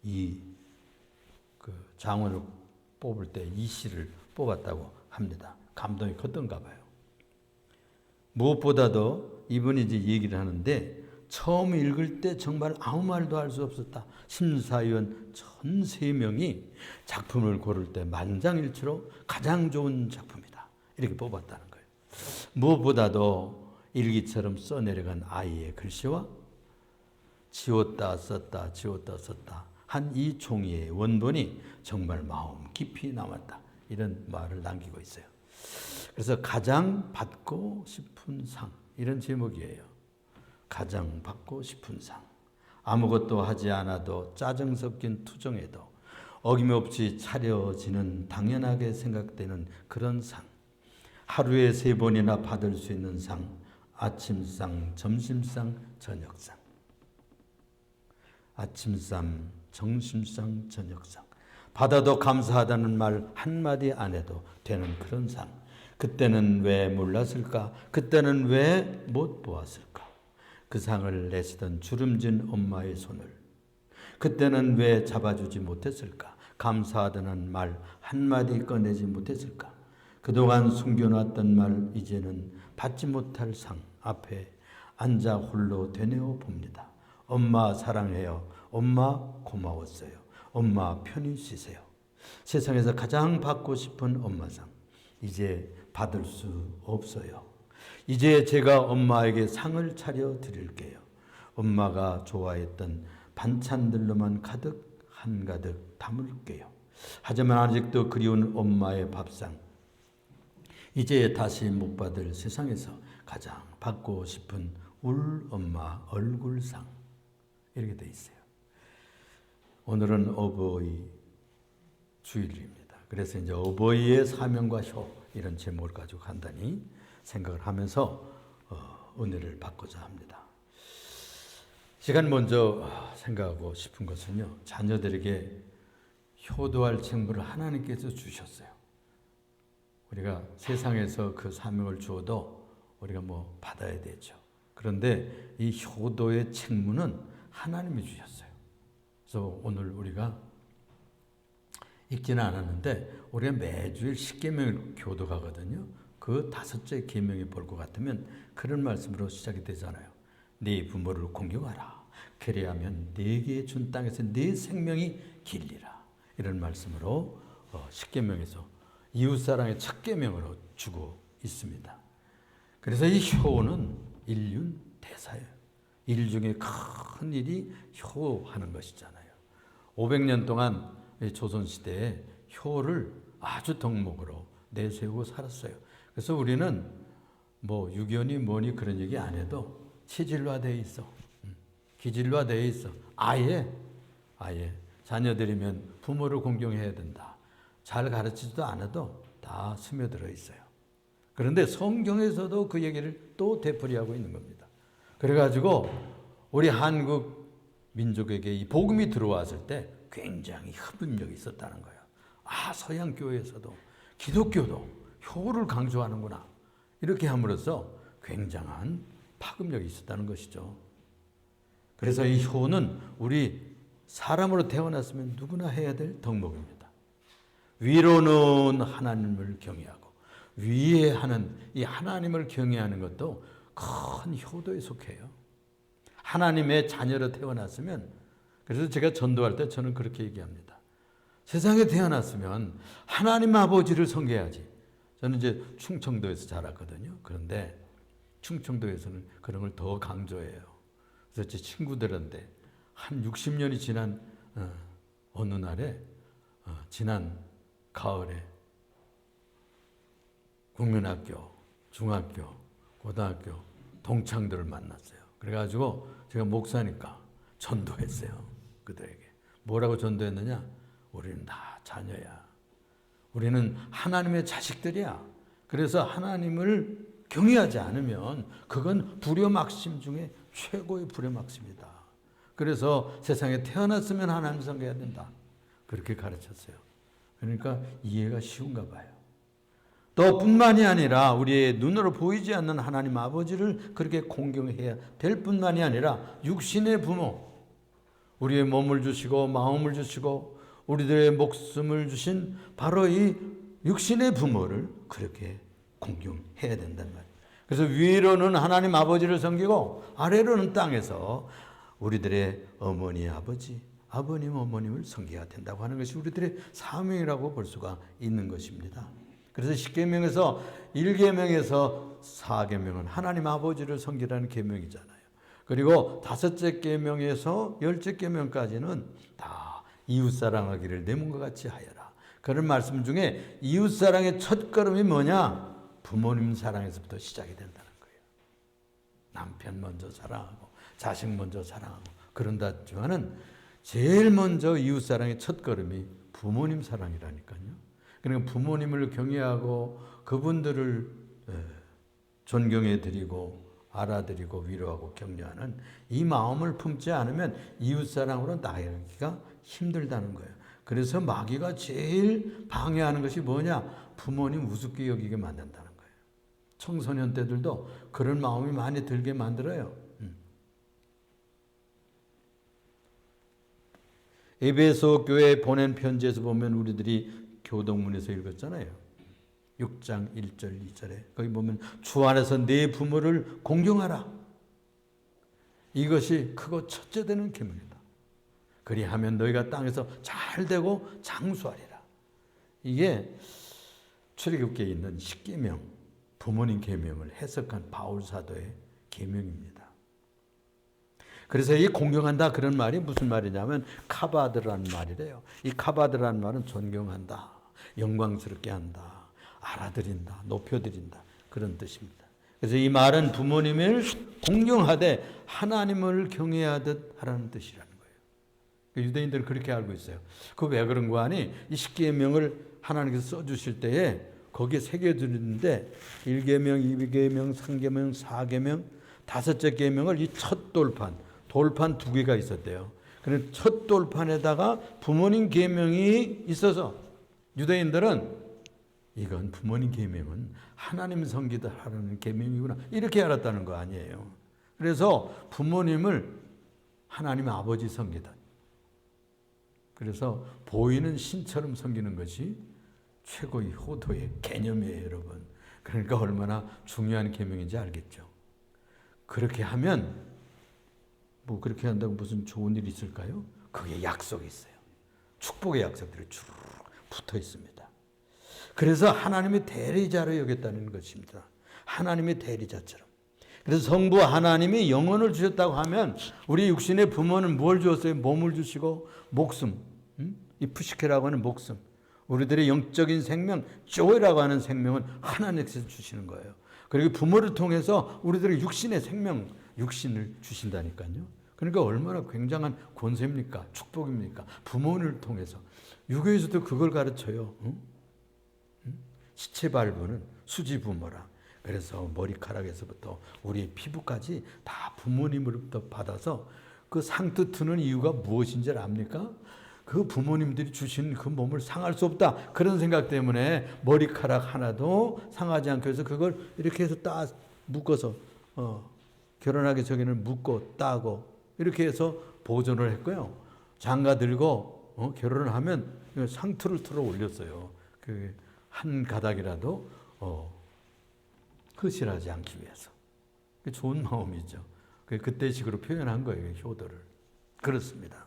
이 장원을 뽑을 때 이 시를 뽑았다고 합니다. 감동이 컸던가 봐요. 무엇보다도 이분이 이제 얘기를 하는데 처음 읽을 때 정말 아무 말도 할 수 없었다. 심사위원 1,003명이 작품을 고를 때 만장일치로 가장 좋은 작품이다. 이렇게 뽑았다는 거예요. 무엇보다도 일기처럼 써내려간 아이의 글씨와 지웠다 썼다 지웠다 썼다 한 이 종이의 원본이 정말 마음 깊이 남았다. 이런 말을 남기고 있어요. 그래서 가장 받고 싶은 상, 이런 제목이에요. 가장 받고 싶은 상. 아무것도 하지 않아도 짜증 섞인 투정에도 어김없이 차려지는 당연하게 생각되는 그런 상. 하루에 3번이나 받을 수 있는 상. 아침상, 점심상, 저녁상. 아침상, 점심상, 저녁상. 받아도 감사하다는 말 한마디 안 해도 되는 그런 상. 그때는 왜 몰랐을까? 그때는 왜 못 보았을까? 그 상을 내시던 주름진 엄마의 손을 그때는 왜 잡아주지 못했을까? 감사하다는 말 한마디 꺼내지 못했을까? 그동안 숨겨놨던 말 이제는 받지 못할 상 앞에 앉아 홀로 되뇌어 봅니다. 엄마 사랑해요. 엄마 고마웠어요. 엄마 편히 쉬세요. 세상에서 가장 받고 싶은 엄마상. 이제 받을 수 없어요. 이제 제가 엄마에게 상을 차려 드릴게요. 엄마가 좋아했던 반찬들로만 가득 한가득 담을게요. 하지만 아직도 그리운 엄마의 밥상. 이제 다시 못 받을 세상에서 가장 받고 싶은 울 엄마 얼굴상. 이렇게 돼 있어요. 오늘은 어버이 주일입니다. 그래서 이제 어버이의 사명과 효 이런 제목을 가지고 간단히 생각을 하면서 은혜를 받고자 합니다. 시간 먼저 생각하고 싶은 것은요. 자녀들에게 효도할 책무를 하나님께서 주셨어요. 우리가 세상에서 그 사명을 주어도 우리가 뭐 받아야 되죠. 그런데 이 효도의 책무는 하나님이 주셨어요. 그래서 오늘 우리가 읽지는 않았는데 우리가 매주일 십계명을 교도하거든요. 그 5째 계명이 볼 것 같으면 그런 말씀으로 시작이 되잖아요. 네 부모를 공경하라. 그리하면 네게 준 땅에서 네 생명이 길리라. 이런 말씀으로 십계명에서 이웃사랑의 첫 계명으로 주고 있습니다. 그래서 이 효는 인륜 대사예요. 일 중에 큰 일이 효하는 것이잖아요. 500년 동안 조선시대에 효를 아주 덕목으로 내세우고 살았어요. 그래서 우리는 뭐 유견이 뭐니 그런 얘기 안 해도 체질화되어 있어. 기질화되어 있어. 아예 자녀들이면 부모를 공경해야 된다. 잘 가르치지도 않아도 다 스며들어 있어요. 그런데 성경에서도 그 얘기를 또 되풀이하고 있는 겁니다. 그래가지고 우리 한국 민족에게 이 복음이 들어왔을 때 굉장히 흡입력이 있었다는 거예요. 아, 서양 교회에서도 기독교도 효를 강조하는구나. 이렇게 함으로써 굉장한 파급력이 있었다는 것이죠. 그래서 이 효는 우리 사람으로 태어났으면 누구나 해야 될 덕목입니다. 위로는 하나님을 경외하고 위에 하는 이 하나님을 경외하는 것도 큰 효도에 속해요. 하나님의 자녀로 태어났으면, 그래서 제가 전도할 때 저는 그렇게 얘기합니다. 세상에 태어났으면 하나님 아버지를 섬겨야지. 저는 이제 충청도에서 자랐거든요. 그런데 충청도에서는 그런 걸 더 강조해요. 그래서 제 친구들한테 한 60년이 지난 어느 날에 지난 가을에 국민학교, 중학교, 고등학교 동창들을 만났어요. 그래가지고 제가 목사니까 전도했어요. 그들에게. 뭐라고 전도했느냐? 우리는 다 자녀야. 우리는 하나님의 자식들이야. 그래서 하나님을 경외하지 않으면 그건 불효막심 중에 최고의 불효막심이다. 그래서 세상에 태어났으면 하나님 섬겨야 된다. 그렇게 가르쳤어요. 그러니까 이해가 쉬운가 봐요. 또 뿐만이 아니라 우리의 눈으로 보이지 않는 하나님 아버지를 그렇게 공경해야 될 뿐만이 아니라 육신의 부모, 우리의 몸을 주시고 마음을 주시고 우리들의 목숨을 주신 바로 이 육신의 부모를 그렇게 공경해야 된단 말이에요. 그래서 위로는 하나님 아버지를 섬기고 아래로는 땅에서 우리들의 어머니 아버지, 아버님 어머님을 섬겨야 된다고 하는 것이 우리들의 사명이라고 볼 수가 있는 것입니다. 그래서 10계명에서 1계명에서 4계명은 하나님 아버지를 섬기라는 계명이잖아요. 그리고 5째 계명에서 10째 계명까지는 다 이웃사랑하기를 내 몸과 같이 하여라. 그런 말씀 중에 이웃사랑의 첫걸음이 뭐냐? 부모님 사랑에서부터 시작이 된다는 거예요. 남편 먼저 사랑하고 자식 먼저 사랑하고 그런다지만은 제일 먼저 이웃사랑의 첫걸음이 부모님 사랑이라니까요. 그러니까 부모님을 경외하고 그분들을 존경해 드리고 알아드리고 위로하고 격려하는 이 마음을 품지 않으면 이웃사랑으로 나가기가 힘들다는 거예요. 그래서 마귀가 제일 방해하는 것이 뭐냐? 부모님 우습게 여기게 만든다는 거예요. 청소년 때들도 그런 마음이 많이 들게 만들어요. 에베소 교회에 보낸 편지에서 보면 우리들이 교동문에서 읽었잖아요. 6장 1절 2절에 거기 보면 주 안에서 네 부모를 공경하라. 이것이 크고 첫째 되는 계명이다. 그리하면 너희가 땅에서 잘 되고 장수하리라. 이게 출애굽기에 있는 10계명 부모님 계명을 해석한 바울 사도의 계명입니다. 그래서 이 공경한다 그런 말이 무슨 말이냐면 카바드라는 말이래요. 이 카바드라는 말은 존경한다, 영광스럽게 한다, 알아드린다, 높여드린다 그런 뜻입니다. 그래서 이 말은 부모님을 공경하되 하나님을 경외하듯 하라는 뜻이라는 거예요. 유대인들은 그렇게 알고 있어요. 그 왜 그런 거 아니? 이 10계명을 하나님께서 써주실 때에 거기에 새겨주는데 1계명, 2계명, 3계명, 4계명, 5째 계명을 이 첫 돌판 2개가 있었대요. 그래서 첫 돌판에다가 부모님 계명이 있어서 유대인들은 이건 부모님 계명은 하나님 섬기다 하라는 계명이구나 이렇게 알았다는 거 아니에요. 그래서 부모님을 하나님 아버지 섬기다. 그래서 보이는 신처럼 섬기는 것이 최고의 효도의 개념이에요, 여러분. 그러니까 얼마나 중요한 계명인지 알겠죠. 그렇게 하면 뭐 그렇게 한다고 무슨 좋은 일이 있을까요? 거기에 약속이 있어요. 축복의 약속들이 쭉 붙어 있습니다. 그래서 하나님의 대리자로 여겼다는 것입니다. 하나님의 대리자처럼. 그래서 성부 하나님이 영혼을 주셨다고 하면 우리 육신의 부모는 뭘 주었어요? 몸을 주시고 목숨, 이 푸시케라고 하는 목숨, 우리들의 영적인 생명, 조이라고 하는 생명은 하나님께서 주시는 거예요. 그리고 부모를 통해서 우리들의 육신의 생명, 육신을 주신다니까요. 그러니까 얼마나 굉장한 권세입니까? 축복입니까? 부모를 통해서. 유교에서도 그걸 가르쳐요. 시체 발부는 수지 부모라. 그래서 머리카락에서부터 우리 피부까지 다 부모님으로부터 받아서 그 상투트는 이유가 무엇인지 압니까? 그 부모님들이 주신 그 몸을 상할 수 없다. 그런 생각 때문에 머리카락 하나도 상하지 않게 해서 그걸 이렇게 해서 딱 묶어서 결혼하기 전에는 묶고 따고 이렇게 해서 보존을 했고요. 장가 들고 결혼을 하면 상투를 틀어 올렸어요. 그 한 가닥이라도 흐실하지 않기 위해서. 좋은 마음이죠. 그때식으로 표현한 거예요. 효도를. 그렇습니다.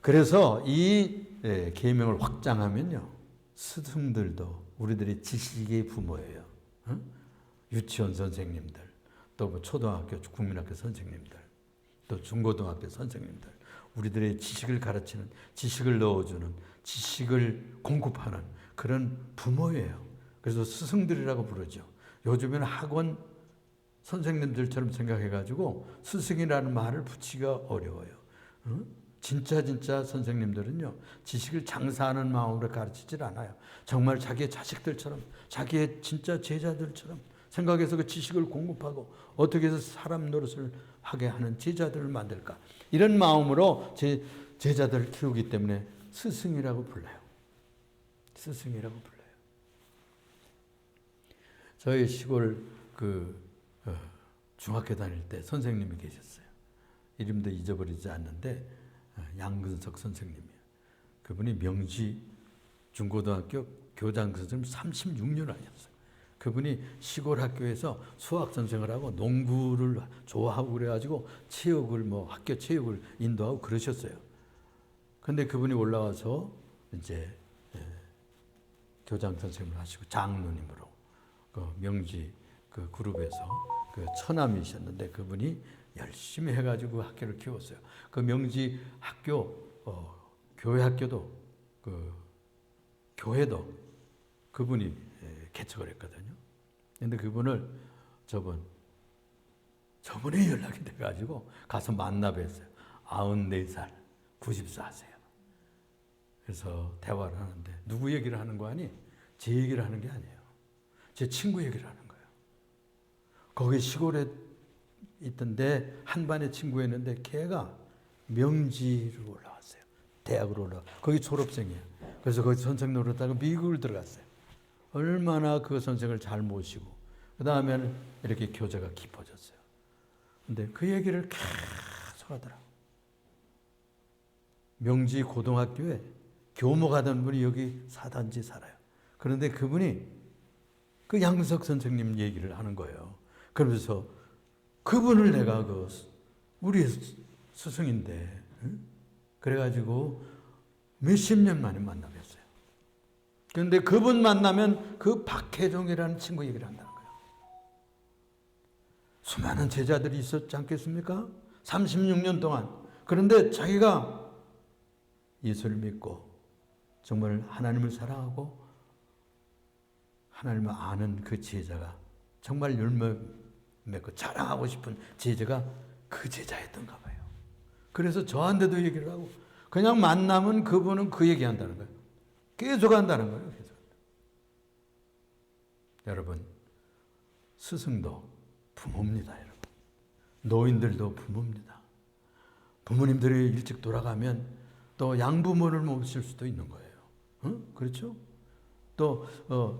그래서 이 계명을 확장하면요. 스승들도 우리들의 지식의 부모예요. 유치원 선생님들, 또 뭐 초등학교, 국민학교 선생님들, 또 중고등학교 선생님들, 우리들의 지식을 가르치는, 지식을 넣어주는, 지식을 공급하는 그런 부모예요. 그래서 스승들이라고 부르죠. 요즘에는 학원 선생님들처럼 생각해가지고 스승이라는 말을 붙이기가 어려워요. 진짜 선생님들은요, 지식을 장사하는 마음으로 가르치질 않아요. 정말 자기의 자식들처럼, 자기의 진짜 제자들처럼 생각해서 그 지식을 공급하고 어떻게 해서 사람 노릇을 하게 하는 제자들을 만들까. 이런 마음으로 제자들을 키우기 때문에 스승이라고 불러요. 스승이라고 불러요. 저희 시골 중학교 다닐 때 선생님이 계셨어요. 이름도 잊어버리지 않는데 양근석 선생님이에요. 그분이 명지 중고등학교 교장 선생님 36년 하셨어요. 그분이 시골 학교에서 수학 선생을 하고 농구를 좋아하고 그래가지고 체육을 학교 체육을 인도하고 그러셨어요. 근데 그분이 올라와서 이제 교장 선생님을 하시고 장로님으로 그 명지 그 그룹에서 그 처남이셨는데 그분이 열심히 해가지고 학교를 키웠어요. 그 명지 학교 교회 학교도 그 교회도 그분이 개척을 했거든요. 근데 그분을 저번에 연락이 돼가지고 가서 만나 뵀어요. 94살, 94세요. 그래서 대화를 하는데 누구 얘기를 하는 거 아니? 제 얘기를 하는 게 아니에요. 제 친구 얘기를 하는 거예요. 거기 시골에 있던데 한 반의 친구였는데 걔가 명지로 올라왔어요. 대학으로 올라와. 거기 졸업생이야. 그래서 거기 선생 노릇하고 미국을 들어갔어요. 얼마나 그 선생을 잘 모시고 그 다음에는 이렇게 교제가 깊어졌어요. 근데 그 얘기를 계속 하더라고요. 명지 고등학교에 교목하던 분이 여기 사단지 살아요. 그런데 그분이 그 양석 선생님 얘기를 하는 거예요. 그러면서 그분을 내가 우리 스승인데 그래가지고 몇십 년 만에 만나뵀어요. 그런데 그분 만나면 그 박혜종이라는 친구 얘기를 한다는 거예요. 수많은 제자들이 있었지 않겠습니까? 36년 동안. 그런데 자기가 예수를 믿고 정말 하나님을 사랑하고 하나님을 아는 그 제자가 정말 열매 맺고 자랑하고 싶은 제자가 그 제자였던가 봐요. 그래서 저한테도 얘기를 하고 그냥 만나면 그분은 그 얘기한다는 거예요. 계속 한다는 거예요. 계속. 여러분, 스승도 부모입니다. 여러분. 노인들도 부모입니다. 부모님들이 일찍 돌아가면 또 양부모를 모실 수도 있는 거예요. 그렇죠? 또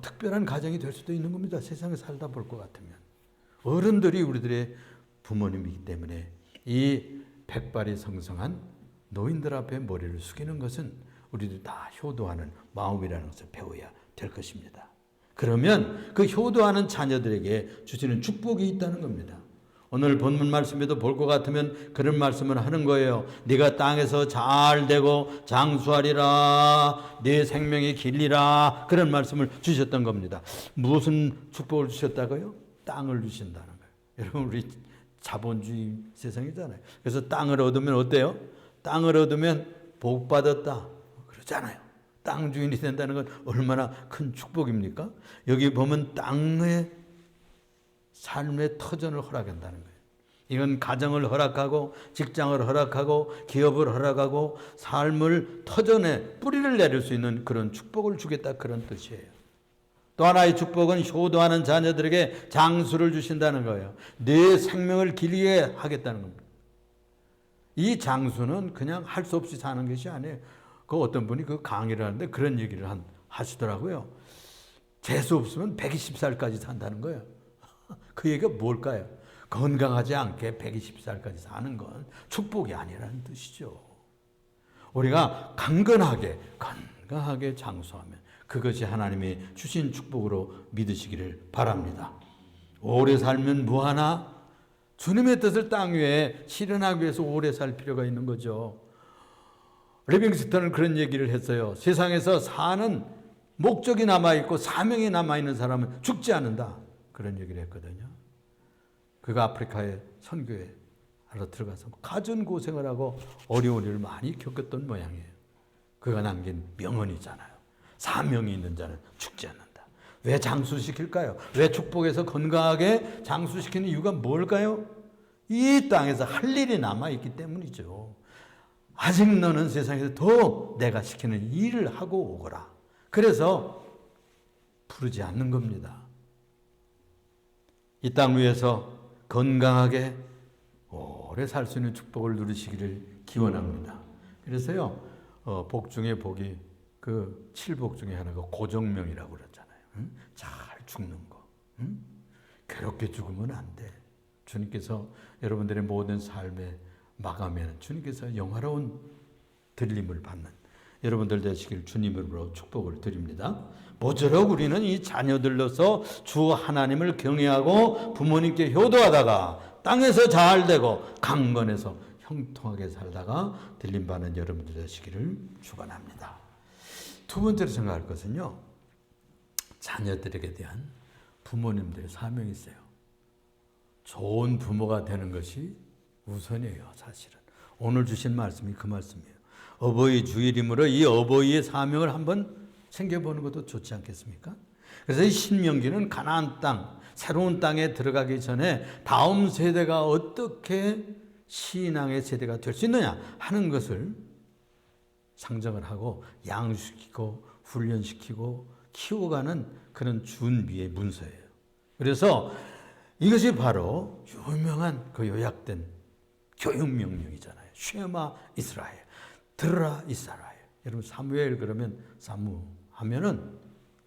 특별한 가정이 될 수도 있는 겁니다. 세상에 살다 볼 것 같으면. 어른들이 우리들의 부모님이기 때문에 이 백발이 성성한 노인들 앞에 머리를 숙이는 것은 우리들 다 효도하는 마음이라는 것을 배워야 될 것입니다. 그러면 그 효도하는 자녀들에게 주시는 축복이 있다는 겁니다. 오늘 본문 말씀에도 볼 것 같으면 그런 말씀을 하는 거예요. 네가 땅에서 잘 되고 장수하리라. 네 생명이 길리라. 그런 말씀을 주셨던 겁니다. 무슨 축복을 주셨다고요? 땅을 주신다는 거예요. 여러분 우리 자본주의 세상이잖아요. 그래서 땅을 얻으면 어때요? 땅을 얻으면 복 받았다. 그러잖아요. 땅 주인이 된다는 건 얼마나 큰 축복입니까? 여기 보면 땅의 삶의 터전을 허락한다는 거예요. 이건 가정을 허락하고 직장을 허락하고 기업을 허락하고 삶을 터전에 뿌리를 내릴 수 있는 그런 축복을 주겠다 그런 뜻이에요. 또 하나의 축복은 효도하는 자녀들에게 장수를 주신다는 거예요. 내 생명을 길게 하겠다는 겁니다. 이 장수는 그냥 할 수 없이 사는 것이 아니에요. 그 어떤 분이 그 강의를 하는데 그런 얘기를 하시더라고요. 재수 없으면 120살까지 산다는 거예요. 그 얘기가 뭘까요? 건강하지 않게 120살까지 사는 건 축복이 아니라는 뜻이죠. 우리가 강건하게 장수하면 그것이 하나님이 주신 축복으로 믿으시기를 바랍니다. 오래 살면 뭐하나? 주님의 뜻을 땅 위에 실현하기 위해서 오래 살 필요가 있는 거죠. 리빙스턴은 그런 얘기를 했어요. 세상에서 사는 목적이 남아있고 사명이 남아있는 사람은 죽지 않는다. 그런 얘기를 했거든요. 그가 아프리카의 선교에 들어가서 가전고생을 하고 어려운 일을 많이 겪었던 모양이에요. 그가 남긴 명언이잖아요. 사명이 있는 자는 죽지 않는다. 왜 장수시킬까요? 왜 축복해서 건강하게 장수시키는 이유가 뭘까요? 이 땅에서 할 일이 남아있기 때문이죠. 아직 너는 세상에서 더 내가 시키는 일을 하고 오거라. 그래서 부르지 않는 겁니다. 이 땅 위에서 건강하게 오래 살 수 있는 축복을 누리시기를 기원합니다. 그래서요, 복 중에 복이 그 7복 중에 하나가 고정명이라고 그랬잖아요. 응? 잘 죽는 거. 응? 괴롭게 죽으면 안 돼. 주님께서 여러분들의 모든 삶에 마감에는 주님께서 영화로운 들림을 받는 여러분들 되시길 주님으로 축복을 드립니다. 모쪼록 우리는 이 자녀들로서 주 하나님을 경외하고 부모님께 효도하다가 땅에서 잘 되고 강건해서 형통하게 살다가 들림받는 여러분들 되시기를 축원합니다. 두 번째로 생각할 것은요, 자녀들에게 대한 부모님들의 사명이 있어요. 좋은 부모가 되는 것이 우선이에요. 사실은 오늘 주신 말씀이 그 말씀이에요. 어버이 주일이므로 이 어버이의 사명을 한번 챙겨보는 것도 좋지 않겠습니까? 그래서 이 신명기는 가나안 땅, 새로운 땅에 들어가기 전에 다음 세대가 어떻게 신앙의 세대가 될 수 있느냐 하는 것을 상정을 하고 양육시키고 훈련시키고 키워가는 그런 준비의 문서예요. 그래서 이것이 바로 유명한 그 요약된 교육명령이잖아요. 쉐마 이스라엘, 들으라 이스라엘. 여러분 사무엘 그러면 사무 하면은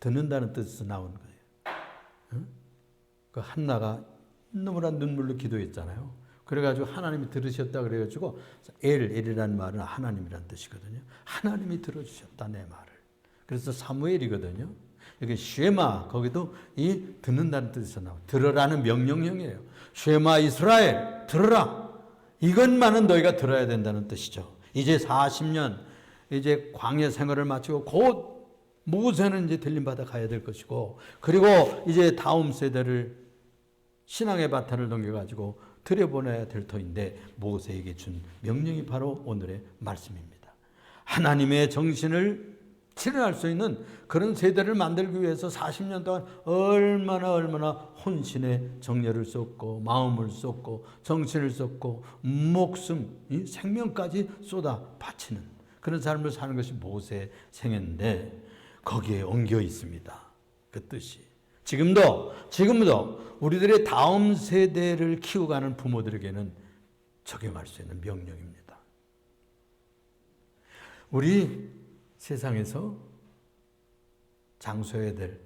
듣는다는 뜻에서 나온 거예요. 응? 그 한나가 너무나 눈물로 기도했잖아요. 그래가지고 하나님이 들으셨다 그래가지고 엘이라는 말은 하나님이라는 뜻이거든요. 하나님이 들어주셨다 내 말을. 그래서 사무엘이거든요. 여기 쉐마 거기도 이 듣는다는 뜻에서 나와. 들으라는 명령형이에요. 쉐마 이스라엘 들으라. 이것만은 너희가 들어야 된다는 뜻이죠. 이제 40년 이제 광야 생활을 마치고 곧 모세는 이제 들림받아 가야 될 것이고, 그리고 이제 다음 세대를 신앙의 바탕을 넘겨가지고 들여보내야 될 터인데 모세에게 준 명령이 바로 오늘의 말씀입니다. 하나님의 정신을 실현할 수 있는 그런 세대를 만들기 위해서 40년 동안 얼마나 혼신의 정열을 쏟고 마음을 쏟고 정신을 쏟고 목숨, 생명까지 쏟아 바치는 그런 삶을 사는 것이 모세의 생애인데 거기에 엉겨 있습니다. 그 뜻이. 지금도 우리들의 다음 세대를 키워가는 부모들에게는 적용할 수 있는 명령입니다. 우리 세상에서 장수해야 될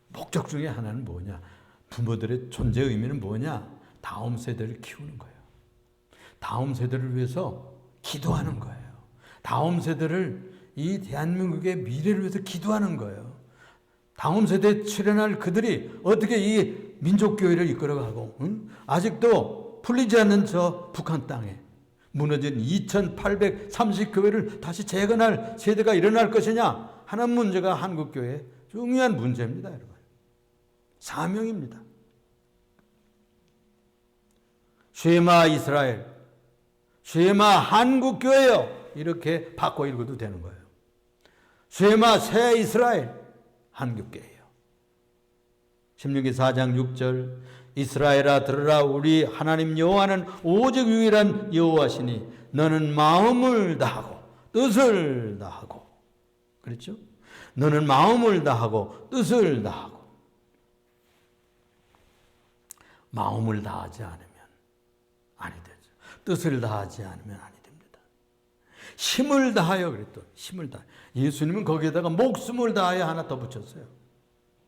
목적 중에 하나는 뭐냐? 부모들의 존재 의미는 뭐냐? 다음 세대를 키우는 거예요. 다음 세대를 위해서 기도하는 거예요. 다음 세대를 이 대한민국의 미래를 위해서 기도하는 거예요. 다음 세대에 출현할 그들이 어떻게 이 민족교회를 이끌어가고 아직도 풀리지 않는 저 북한 땅에 무너진 2830교회를 다시 재건할 세대가 일어날 것이냐 하는 문제가 한국교회의 중요한 문제입니다. 여러분. 사명입니다. 쉐마 이스라엘, 쉐마 한국교회요. 이렇게 바꿔 읽어도 되는 거예요. 쉐마 새 이스라엘 한국교회요. 신명기 4장 6절 이스라엘아 들으라 우리 하나님 여호와는 오직 유일한 여호와시니 너는 마음을 다하고 뜻을 다하고 그렇죠? 너는 마음을 다하고 뜻을 다하고 마음을 다하지 않으면 아니 되죠. 뜻을 다하지 않으면 아니 됩니다. 힘을 다하여 그랬더니 힘을 다하여 예수님은 거기에다가 목숨을 다하여 하나 더 붙였어요.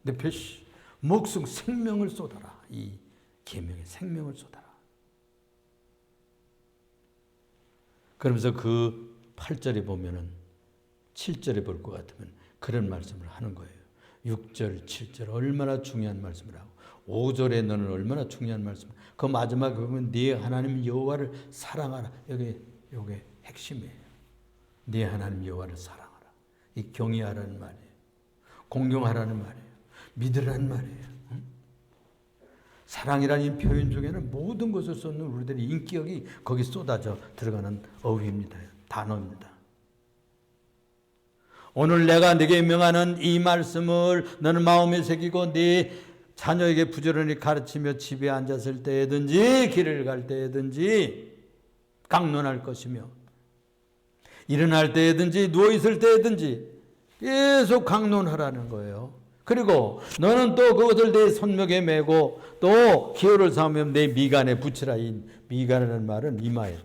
네페시 목숨 생명을 쏟아라. 이 계명에 생명을 쏟아라. 그러면서 그 8절에 보면은 7절에 볼 것 같으면 그런 말씀을 하는 거예요. 6절, 7절 얼마나 중요한 말씀을 하고 5절에 너는 얼마나 중요한 말씀을 그 마지막에 보면 네 하나님 여호와를 사랑하라. 여기 핵심이에요. 네 하나님 여호와를 사랑하라. 이 경외하라는 말이에요. 공경하라는 말이에요. 믿으라는 말이에요. 사랑이라는 이 표현 중에는 모든 것을 쏟는 우리들의 인격이 거기 쏟아져 들어가는 어휘입니다. 단어입니다. 오늘 내가 네게 명하는 이 말씀을 너는 마음에 새기고 네 자녀에게 부지런히 가르치며 집에 앉았을 때든지 길을 갈 때든지 강론할 것이며 일어날 때든지 누워있을 때든지 계속 강론하라는 거예요. 그리고 너는 또 그것을 내 손목에 메고 또 기호를 삼으면 내 미간에 붙이라. 이 미간이라는 말은 이마에.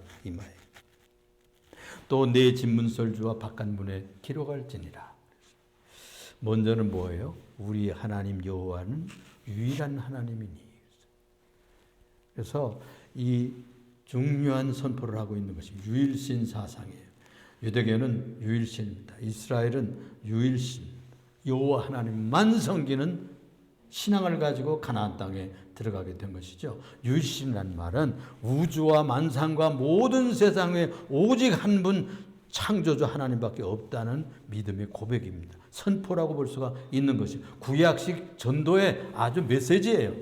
또 내 집문설주와 바깥문에 기록할지니라. 먼저는 뭐예요? 우리 하나님 여호와는 유일한 하나님이니. 그래서 이 중요한 선포를 하고 있는 것이 유일신 사상이에요. 유대교는 유일신입니다. 이스라엘은 유일신, 여호와 하나님만 섬기는 신앙을 가지고 가나안 땅에 들어가게 된 것이죠. 유일신이라는 말은 우주와 만상과 모든 세상에 오직 한 분 창조주 하나님밖에 없다는 믿음의 고백입니다. 선포라고 볼 수가 있는 것이 구약식 전도의 아주 메시지예요.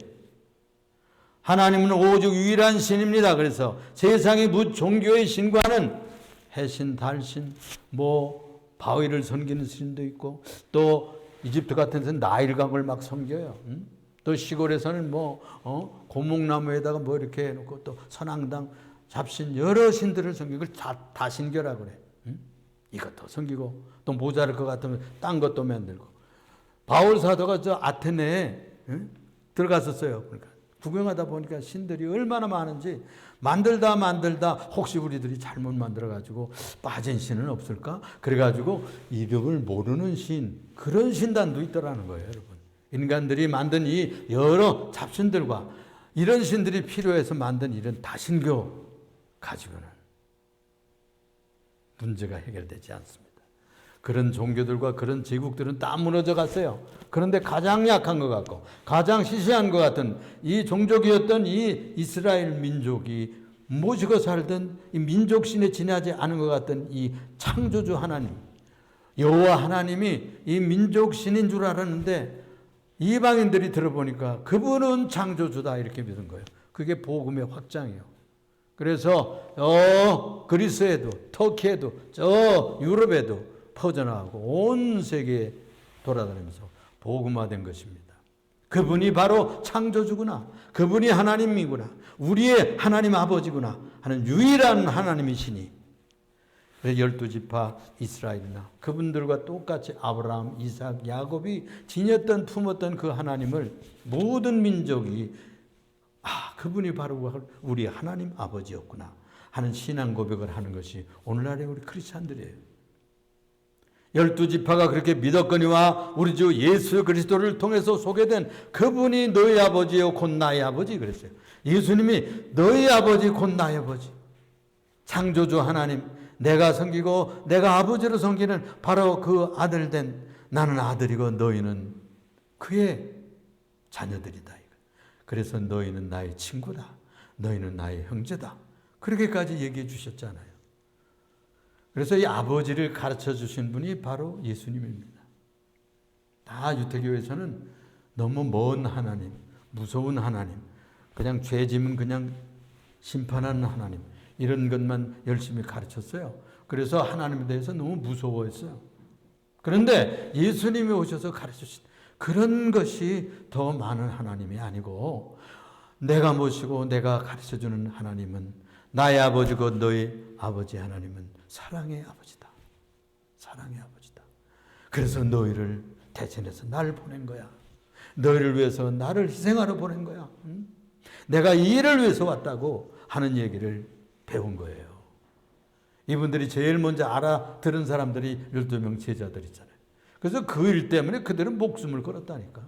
하나님은 오직 유일한 신입니다. 그래서 세상의 종교의 신과는 해신, 달신, 바위를 섬기는 신도 있고, 또 이집트 같은 데서는 나일강을 막 섬겨요. 또 시골에서는 고목나무에다가 이렇게 해놓고 또 선앙당, 잡신 여러 신들을 섬기고 그걸 다 신교라고 그래. 이것도 섬기고 또 모자랄 것 같으면 딴 것도 만들고. 바울 사도가 저 아테네에 들어갔었어요. 그러니까 구경하다 보니까 신들이 얼마나 많은지 만들다 혹시 우리들이 잘못 만들어가지고 빠진 신은 없을까? 그래가지고 이름을 모르는 신, 그런 신단도 있더라는 거예요, 여러분. 인간들이 만든 이 여러 잡신들과 이런 신들이 필요해서 만든 이런 다신교 가지고는 문제가 해결되지 않습니다. 그런 종교들과 그런 제국들은 다 무너져 갔어요. 그런데 가장 약한 것 같고 가장 시시한 것 같은 이 종족이었던 이 이스라엘 민족이 모시고 살던 이 민족신에 지나지 않은 것 같던 이 창조주 하나님, 여호와 하나님이 이 민족신인 줄 알았는데 이방인들이 들어보니까 그분은 창조주다 이렇게 믿은 거예요. 그게 복음의 확장이에요. 그래서 그리스에도, 터키에도, 저 유럽에도 퍼져나가고 온 세계에 돌아다니면서 복음화된 것입니다. 그분이 바로 창조주구나, 그분이 하나님이구나, 우리의 하나님 아버지구나 하는 유일한 하나님이시니, 12지파 이스라엘이나 그분들과 똑같이 아브라함, 이삭, 야곱이 지녔던 품었던 그 하나님을 모든 민족이 그분이 바로 우리 하나님 아버지였구나 하는 신앙 고백을 하는 것이 오늘날의 우리 크리스찬들이에요. 12지파가 그렇게 믿었거니와 우리 주 예수 그리스도를 통해서 소개된 그분이 너희 아버지요 곧 나의 아버지 그랬어요. 예수님이 너희 아버지 곧 나의 아버지, 창조주 하나님, 내가 섬기고 내가 아버지로 섬기는 바로 그 아들 된 나는 아들이고 너희는 그의 자녀들이다. 그래서 너희는 나의 친구다, 너희는 나의 형제다, 그렇게까지 얘기해 주셨잖아요. 그래서 이 아버지를 가르쳐 주신 분이 바로 예수님입니다. 다 유태교에서는 너무 먼 하나님, 무서운 하나님, 그냥 죄짐은 그냥 심판하는 하나님, 이런 것만 열심히 가르쳤어요. 그래서 하나님에 대해서 너무 무서워했어요. 그런데 예수님이 오셔서 가르치신 그런 것이 더 많은 하나님이 아니고, 내가 모시고 내가 가르쳐주는 하나님은 나의 아버지고 너희 아버지 하나님은 사랑의 아버지다. 사랑의 아버지다. 그래서 너희를 대신해서 나를 보낸 거야. 너희를 위해서 나를 희생하러 보낸 거야. 내가 이 일을 위해서 왔다고 하는 얘기를 배운 거예요. 이분들이 제일 먼저 알아들은 사람들이 12명 제자들 있잖아요. 그래서 그 일 때문에 그들은 목숨을 걸었다니까.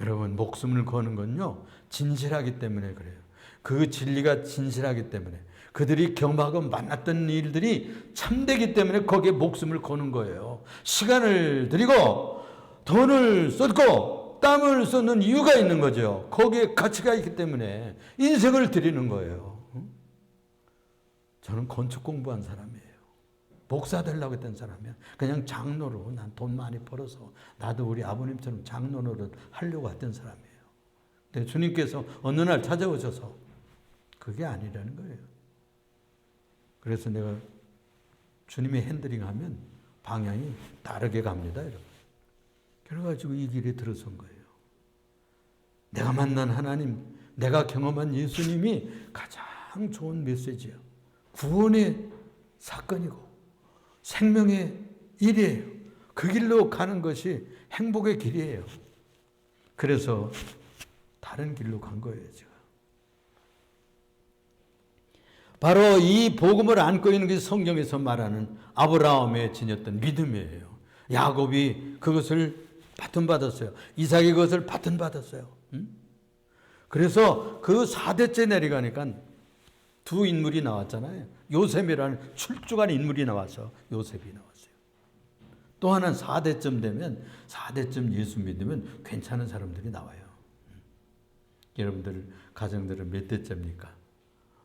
여러분, 목숨을 거는 건요, 진실하기 때문에 그래요. 그 진리가 진실하기 때문에, 그들이 경험하고 만났던 일들이 참되기 때문에 거기에 목숨을 거는 거예요. 시간을 들이고 돈을 쏟고 땀을 쏟는 이유가 있는 거죠. 거기에 가치가 있기 때문에 인생을 드리는 거예요. 저는 건축 공부한 사람이에요. 목사 되려고 했던 사람이야. 그냥 장로로, 난 돈 많이 벌어서 나도 우리 아버님처럼 장로를 하려고 했던 사람이에요. 근데 주님께서 어느 날 찾아오셔서 그게 아니라는 거예요. 그래서 내가 주님의 핸들링하면 방향이 다르게 갑니다, 여러분. 그래가지고 이 길에 들어선 거예요. 내가 만난 하나님, 내가 경험한 예수님이 가장 좋은 메시지예요. 구원의 사건이고 생명의 일이에요. 그 길로 가는 것이 행복의 길이에요. 그래서 다른 길로 간 거예요, 제가. 바로 이 복음을 안고 있는 게 성경에서 말하는 아브라함에 지녔던 믿음이에요. 야곱이 그것을 바통받았어요. 이삭이 그것을 바통받았어요. 그래서 그 4대째 내려가니까 두 인물이 나왔잖아요. 요셉이라는 출중한 인물이 나와서 요셉이 나왔어요. 또 하나는 4대쯤 되면 4대쯤 예수 믿으면 괜찮은 사람들이 나와요. 여러분들 가정들은 몇 대째입니까?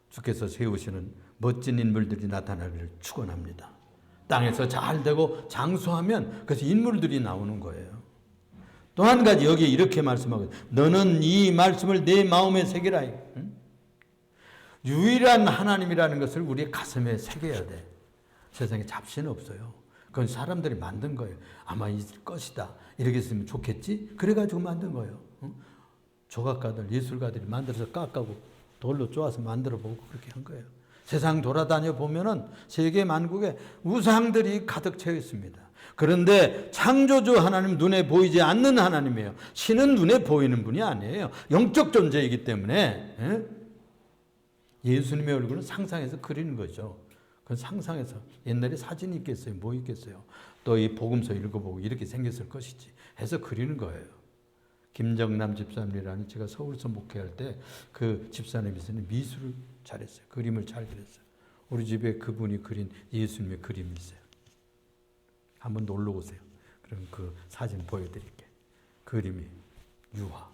주께서 세우시는 멋진 인물들이 나타나기를 축원합니다. 땅에서 잘 되고 장수하면 그래서 인물들이 나오는 거예요. 또 한 가지 여기 이렇게 말씀하고 너는 이 말씀을 내 마음에 새기라. 유일한 하나님이라는 것을 우리 가슴에 새겨야 돼. 세상에 잡신은 없어요. 그건 사람들이 만든 거예요. 아마 있을 것이다. 이렇게 했으면 좋겠지? 그래가지고 만든 거예요. 조각가들, 예술가들이 만들어서 깎아고 돌로 쪼아서 만들어보고 그렇게 한 거예요. 세상 돌아다녀 보면은 세계 만국에 우상들이 가득 채워 있습니다. 그런데 창조주 하나님 눈에 보이지 않는 하나님이에요. 신은 눈에 보이는 분이 아니에요. 영적 존재이기 때문에 예수님의 얼굴은 상상해서 그리는 거죠. 그건 상상해서 옛날에 사진이 있겠어요? 뭐 있겠어요? 또 이 복음서 읽어보고 이렇게 생겼을 것이지 해서 그리는 거예요. 김정남 집사님이라는 제가 서울서 목회할 때 그 집사님이 미술을 잘했어요. 그림을 잘 그렸어요. 우리 집에 그분이 그린 예수님의 그림이 있어요. 한번 놀러 오세요. 그럼 그 사진 보여드릴게요. 그림이 유화.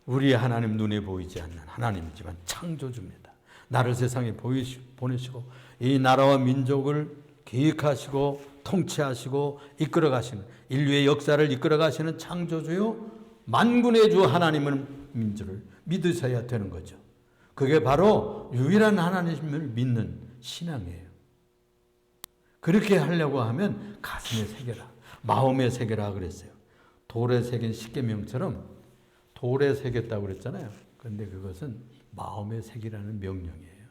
우리 하나님 눈에 보이지 않는 하나님이지만 창조주입니다. 나를 세상에 보내시고 이 나라와 민족을 계획하시고 통치하시고 이끌어 가시는 인류의 역사를 이끌어 가시는 창조주요 만군의 주 하나님은 줄 믿으셔야 되는 거죠. 그게 바로 유일한 하나님을 믿는 신앙이에요. 그렇게 하려고 하면 가슴에 새겨라. 마음에 새겨라 그랬어요. 돌에 새긴 십계명처럼 돌에 새겼다고 그랬잖아요. 그런데 그것은 마음에 새기라는 명령이에요.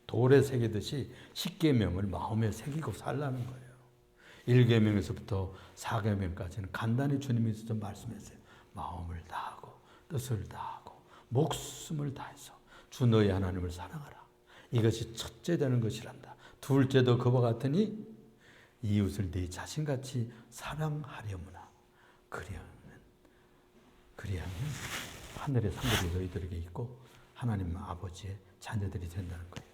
돌에 새기듯이 십계명을 마음에 새기고 살라는 거예요. 1계명에서부터 4계명까지는 간단히 주님께서 좀 말씀했어요. 마음을 다하고 뜻을 다하고 목숨을 다해서 주 너희 하나님을 사랑하라. 이것이 첫째 되는 것이란다. 둘째도 그와 같으니 이웃을 네 자신같이 사랑하려무나. 그리하면 하늘의 상급이 너희들에게 있고 하나님 아버지의 자녀들이 된다는 거예요.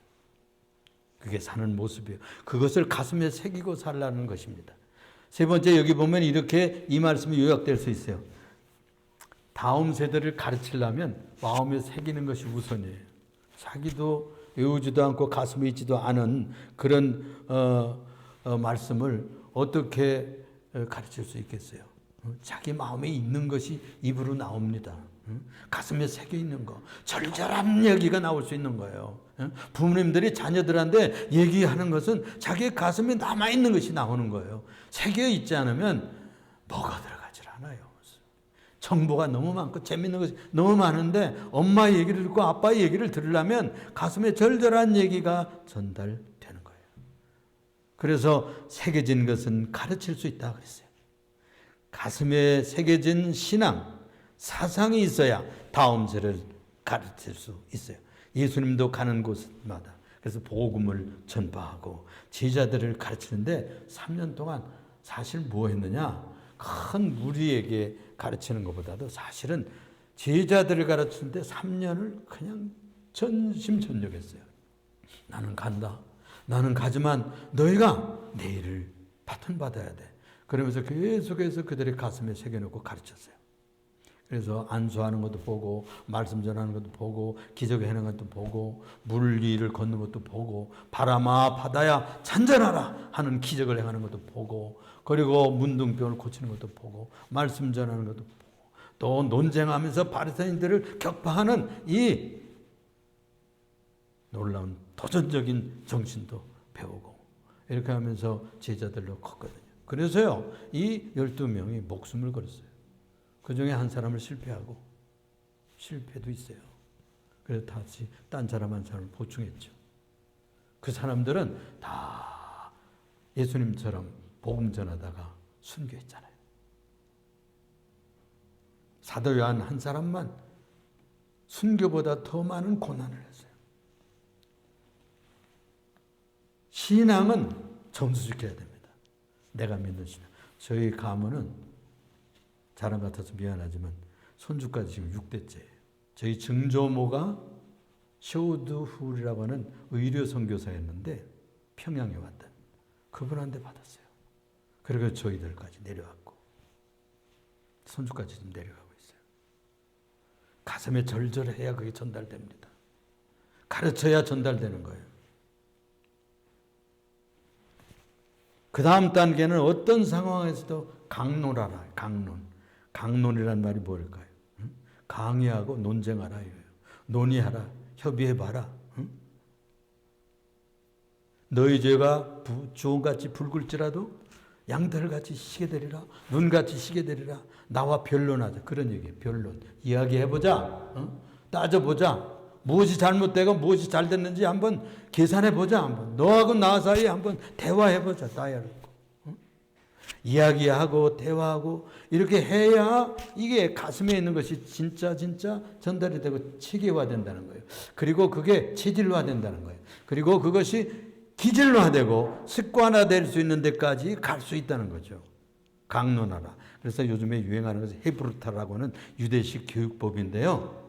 그게 사는 모습이에요. 그것을 가슴에 새기고 살라는 것입니다. 세 번째 여기 보면 이렇게 이 말씀이 요약될 수 있어요. 다음 세대를 가르치려면 마음에 새기는 것이 우선이에요. 자기도 외우지도 않고 가슴에 있지도 않은 그런 말씀을 어떻게 가르칠 수 있겠어요? 자기 마음에 있는 것이 입으로 나옵니다. 가슴에 새겨 있는 거, 절절한 얘기가 나올 수 있는 거예요. 부모님들이 자녀들한테 얘기하는 것은 자기 가슴에 남아있는 것이 나오는 거예요. 새겨 있지 않으면 뭐가 들어가질 않아요. 정보가 너무 많고 재밌는 것이 너무 많은데 엄마 얘기를 듣고 아빠 얘기를 들으려면 가슴에 절절한 얘기가 전달되는 거예요. 그래서 새겨진 것은 가르칠 수 있다 그랬어요. 가슴에 새겨진 신앙, 사상이 있어야 다음 세를 가르칠 수 있어요. 예수님도 가는 곳마다 그래서 복음을 전파하고 제자들을 가르치는데 3년 동안 사실 뭐 했느냐? 큰 무리에게 가르치는 것보다도 사실은 제자들을 가르치는데 3년을 그냥 전심전력했어요. 나는 간다. 나는 가지만 너희가 내 일을 파탄받아야 돼. 그러면서 계속해서 그들의 가슴에 새겨놓고 가르쳤어요. 그래서 안수하는 것도 보고 말씀 전하는 것도 보고 기적 해내는 것도 보고 물 위를 걷는 것도 보고 바람아 바다야 잔잔하라 하는 기적을 행하는 것도 보고 그리고 문둥병을 고치는 것도 보고 말씀 전하는 것도 보고 또 논쟁하면서 바리새인들을 격파하는 이 놀라운 도전적인 정신도 배우고 이렇게 하면서 제자들로 컸거든요. 그래서요 이 12명이 목숨을 걸었어요. 그 중에 한 사람을 실패하고 실패도 있어요. 그래서 다시 딴 사람 한 사람을 보충했죠. 그 사람들은 다 예수님처럼 복음 전하다가 순교했잖아요. 사도 요한 한 사람만 순교보다 더 많은 고난을 했어요. 신앙은 점수 지켜야 됩니다. 내가 믿는 신앙. 저희 가문은 자랑 같아서 미안하지만 손주까지 지금 6대째예요. 저희 증조모가 쇼우드훌이라고 하는 의료 선교사였는데 평양에 왔던 그분한테 받았어요. 그리고 저희들까지 내려왔고 손주까지 좀 내려가고 있어요. 가슴에 절절해야 그게 전달됩니다. 가르쳐야 전달되는 거예요. 그 다음 단계는 어떤 상황에서도 강론하라. 강론이란 말이 뭘까요? 강의하고 논쟁하라 이거예요. 논의하라. 협의해봐라. 너희 죄가 주홍같이 붉을지라도 양털같이 시게 되리라. 눈같이 시게 되리라. 나와 변론하자. 그런 얘기예요. 변론. 이야기해보자. 따져보자. 무엇이 잘못되고 무엇이 잘 됐는지 한번 계산해보자. 한번. 너하고 나 사이에 한번 대화해보자. 다이얼고. 이야기하고 대화하고 이렇게 해야 이게 가슴에 있는 것이 진짜 전달이 되고 체계화된다는 거예요. 그리고 그게 체질화된다는 거예요. 그리고 그것이 기질화되고 습관화될 수 있는 데까지 갈 수 있다는 거죠. 강론하라. 그래서 요즘에 유행하는 것은 헤브르타라고 하는 유대식 교육법인데요.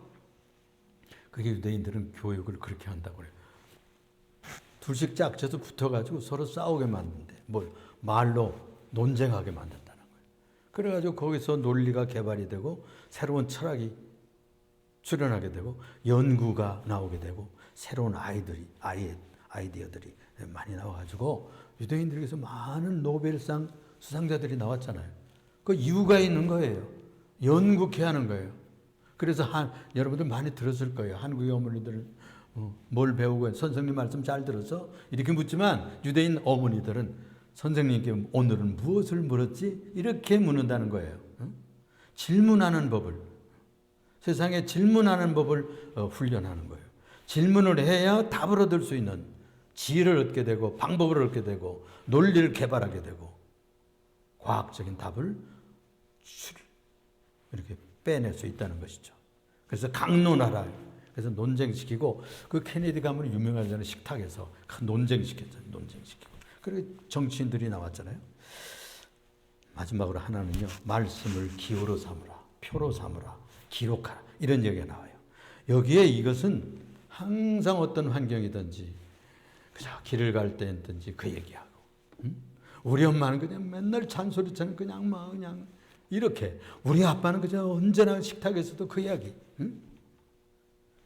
그게 유대인들은 교육을 그렇게 한다고 그래요. 둘씩 짝져서 붙어가지고 서로 싸우게 만든대. 말로 논쟁하게 만든다는 거예요. 그래가지고 거기서 논리가 개발이 되고 새로운 철학이 출현하게 되고 연구가 나오게 되고 새로운 아이디어들이 많이 나와가지고 유대인들에게서 많은 노벨상 수상자들이 나왔잖아요. 그 이유가 있는 거예요. 연구케 하는 거예요. 그래서 여러분들 많이 들었을 거예요. 한국의 어머니들은 뭘 배우고 선생님 말씀 잘 들어서 이렇게 묻지만 유대인 어머니들은 선생님께 오늘은 무엇을 물었지? 이렇게 묻는다는 거예요. 질문하는 법을 세상에 질문하는 법을 훈련하는 거예요. 질문을 해야 답을 얻을 수 있는 지혜를 얻게 되고 방법을 얻게 되고 논리를 개발하게 되고 과학적인 답을 이렇게 빼낼 수 있다는 것이죠. 그래서 강론하라. 그래서 논쟁시키고 그 케네디 가문이 유명하잖아요. 식탁에서 논쟁시켰잖아요. 논쟁시키고. 그리고 정치인들이 나왔잖아요. 마지막으로 하나는요. 말씀을 기호로 삼으라. 표로 삼으라. 기록하라. 이런 얘기가 나와요. 여기에 이것은 항상 어떤 환경이든지 그저 길을 갈 때든지 그 얘기하고 우리 엄마는 그냥 맨날 잔소리처럼 그냥 이렇게 우리 아빠는 그저 언제나 식탁에서도 그 이야기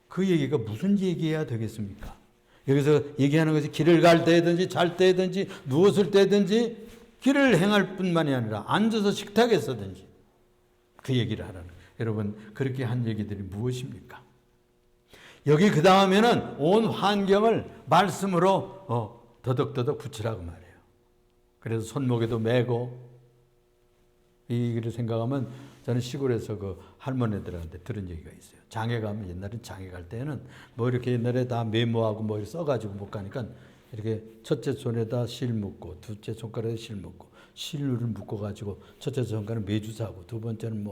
그 얘기가 무슨 얘기해야 되겠습니까? 여기서 얘기하는 것이 길을 갈 때든지 잘 때든지 누웠을 때든지 길을 행할 뿐만이 아니라 앉아서 식탁에서든지 그 얘기를 하라는 거예요. 여러분 그렇게 한 얘기들이 무엇입니까? 여기 그 다음에는 온 환경을 말씀으로 더덕더덕 붙이라고 말해요. 그래서 손목에도 매고 이 얘기를 생각하면 저는 시골에서 그 할머니들한테 들은 얘기가 있어요. 장에 가면 옛날에 장에 갈 때는 뭐 이렇게 옛날에 다 메모하고 뭐 써가지고 못 가니까 이렇게 첫째 손에다 실 묶고 둘째 손가락에 실 묶고 실을 묶어가지고 첫째 손가락은 메주 사고 두 번째는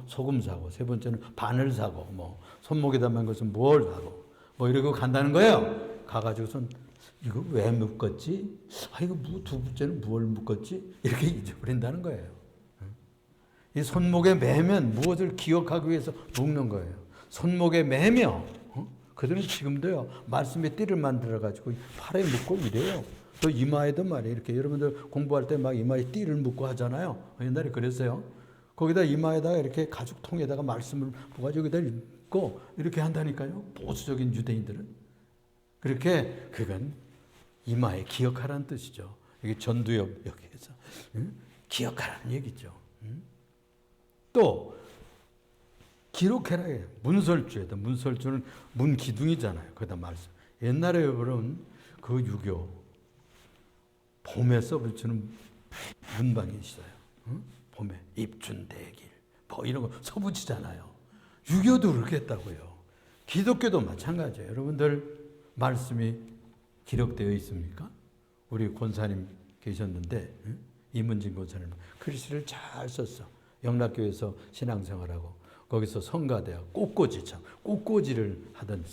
소금 사고 세 번째는 바늘 사고 뭐 손목에다 맨 것은 뭘 사고 뭐 이러고 간다는 거예요. 가가지고선 이거 왜 묶었지? 이거 두 번째는 뭘 묶었지? 이렇게 잊어버린다는 거예요. 이 손목에 매면 무엇을 기억하기 위해서 묶는 거예요. 손목에 매며 그들은 지금도요 말씀의 띠를 만들어 가지고 팔에 묶고 이래요. 또 이마에도 말이에요. 이렇게 여러분들 공부할 때 막 이마에 띠를 묶고 하잖아요. 옛날에 그랬어요. 거기다 이마에다가 이렇게 가죽통에다가 말씀을 부어가지고 여기다 읽고 이렇게 한다니까요. 보수적인 유대인들은 그렇게 그건 이마에 기억하라는 뜻이죠. 이게 전두엽 여기에서 기억하라는 얘기죠. 또 기록해라 해요. 문설주에다 문설주는 문 기둥이잖아요. 거기다 말씀. 옛날에 여러분 그 유교 봄에 써붙이는 문방이 있어요. 봄에 입춘대길 뭐 이런 거 써붙이잖아요. 유교도 그렇게 했다고요. 기독교도 마찬가지예요. 여러분들 말씀이 기록되어 있습니까? 우리 권사님 계셨는데 이문진 권사님 글씨를 잘 썼어. 영락교에서 신앙생활하고 거기서 성가대학 꽃꽂이 참 꽃꽂이를 하던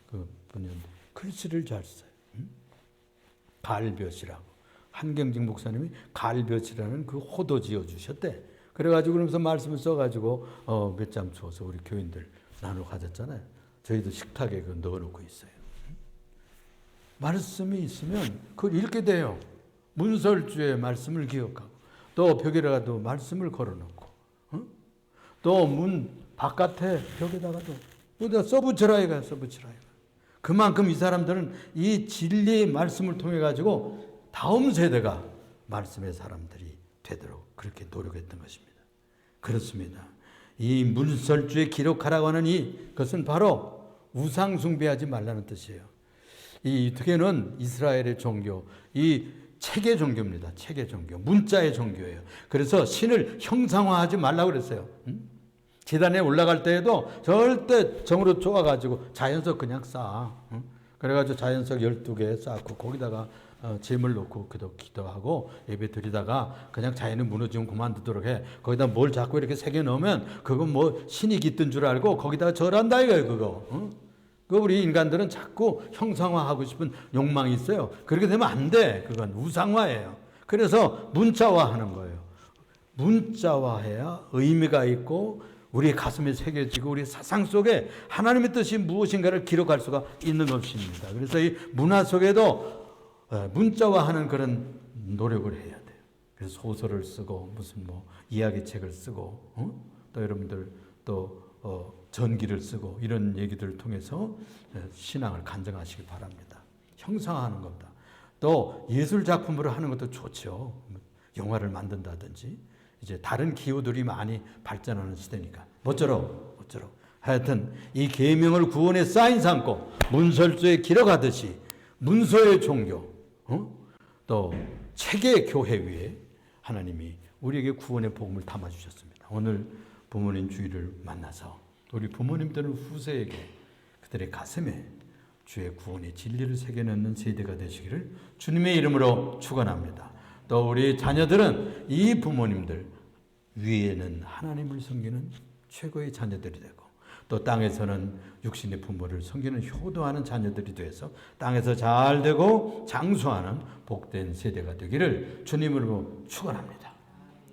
그 분이었는데 글씨를 잘 써요. 갈볕이라고 한경직 목사님이 갈볕이라는 그 호도 지어 주셨대. 그래가지고 그러면서 말씀을 써가지고 몇 장 주어서 우리 교인들 나눠 가졌잖아요. 저희도 식탁에 그 넣어놓고 있어요. 말씀이 있으면 그걸 읽게 돼요. 문설주의 말씀을 기억하고 또 벽에다가도 말씀을 걸어놓고 또 문 바깥에 벽에다가도 어디다 써붙여라 이거야. 써붙여라 이거. 그만큼 이 사람들은 이 진리의 말씀을 통해 가지고 다음 세대가 말씀의 사람들이 되도록 그렇게 노력했던 것입니다. 그렇습니다. 이 문설주에 기록하라고 하는 이것은 바로 우상 숭배하지 말라는 뜻이에요. 이 유대교는 이스라엘의 종교, 이 체계 종교입니다. 체계 종교, 문자의 종교예요. 그래서 신을 형상화하지 말라고 그랬어요. 제단에 올라갈 때에도 절대 정으로 쪼아가지고 자연석 그냥 쌓아. 그래가지고 자연석 12개 쌓고 거기다가 짐을 놓고 기도하고 예배 드리다가 그냥 자연이 무너지면 그만두도록 해. 거기다 뭘 자꾸 이렇게 새겨 넣으면 그건 뭐 신이 깃든 줄 알고 거기다가 절한다 이거예요. 그거. 그 우리 인간들은 자꾸 형상화하고 싶은 욕망이 있어요. 그렇게 되면 안 돼. 그건 우상화예요. 그래서 문자화하는 거예요. 문자화해야 의미가 있고 우리 가슴에 새겨지고 우리 사상 속에 하나님의 뜻이 무엇인가를 기록할 수가 있는 것입니다. 그래서 이 문화 속에도 문자화하는 그런 노력을 해야 돼요. 그래서 소설을 쓰고 무슨 뭐 이야기책을 쓰고 또 여러분들 또 전기를 쓰고 이런 얘기들을 통해서 신앙을 간증하시기 바랍니다. 형상화하는 겁니다. 또 예술 작품으로 하는 것도 좋죠. 영화를 만든다든지 이제 다른 기호들이 많이 발전하는 시대니까 모쪼록 하여튼 이 계명을 구원의 사인 삼고 문설주에 기록하듯이 문서의 종교 또 체계 교회 위에 하나님이 우리에게 구원의 복음을 담아주셨습니다. 오늘 부모님 주일을 만나서 우리 부모님들은 후세에게 그들의 가슴에 주의 구원의 진리를 새겨넣는 세대가 되시기를 주님의 이름으로 축원합니다. 또 우리 자녀들은 이 부모님들 위에는 하나님을 섬기는 최고의 자녀들이 되고 또 땅에서는 육신의 부모를 섬기는 효도하는 자녀들이 돼서 땅에서 잘 되고 장수하는 복된 세대가 되기를 주님으로 축원합니다.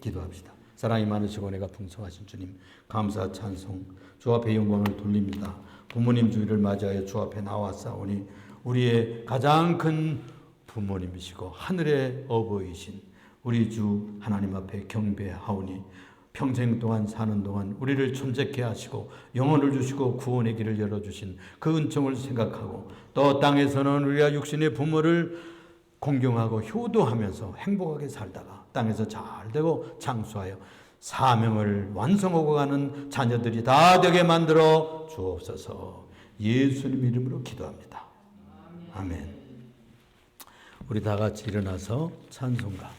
기도합시다. 사랑이 많으시고 은혜가 풍성하신 주님 감사 찬송 주 앞에 영광을 돌립니다. 부모님 주일을 맞이하여 주 앞에 나왔사오니 우리의 가장 큰 부모님이시고 하늘의 어버이신 우리 주 하나님 앞에 경배하오니 평생 동안 사는 동안 우리를 존재케 하시고 영혼을 주시고 구원의 길을 열어주신 그 은총을 생각하고 또 땅에서는 우리가 육신의 부모를 공경하고 효도하면서 행복하게 살다가 땅에서 잘 되고 장수하여 사명을 완성하고 가는 자녀들이 다 되게 만들어 주옵소서. 예수님 이름으로 기도합니다. 아멘. 우리 다 같이 일어나서 찬송가